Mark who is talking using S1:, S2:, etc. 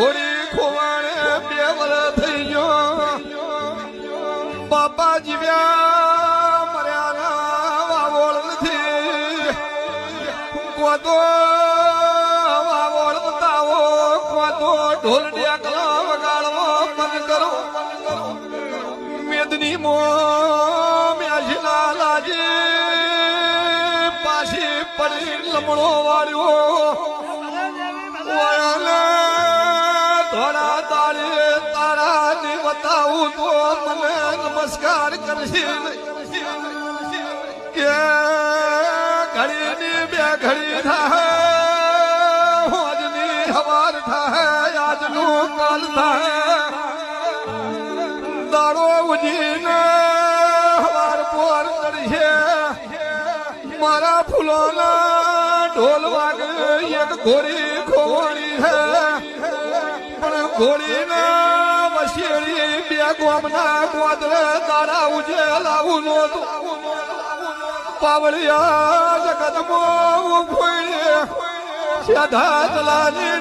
S1: ઘોડી ખોવાણે બે વર્ષ થઈ ગયો બાપા જીવ્યા મર્યાના વાવોળ નથી કોતો વાવોળ બતાવો કોતો ઢોલ ઢેકલા વગાડવો મન કરો મેદની મો મ્યાશના લાજે પાછી પડી લમણો વાળ્યો થોડા તાળે તારા ને બતાવું તો મને નમસ્કાર કરશે કે ઘડી ની બે ઘડી થાય આજની હવાર થાય આજનું કાલ થાય દાડો ઉજીને હવાર પોર કરશે મારા ફૂલોના ઢોલ વાગે એક ઘોડી ખોવાણી છે પણ ઘોડીના વશેરી બે ગોમના ગોદરે તારા ઉજેલાવું નહોતું પાવળિયા જગતમાં ફોડે સીધા ચલાની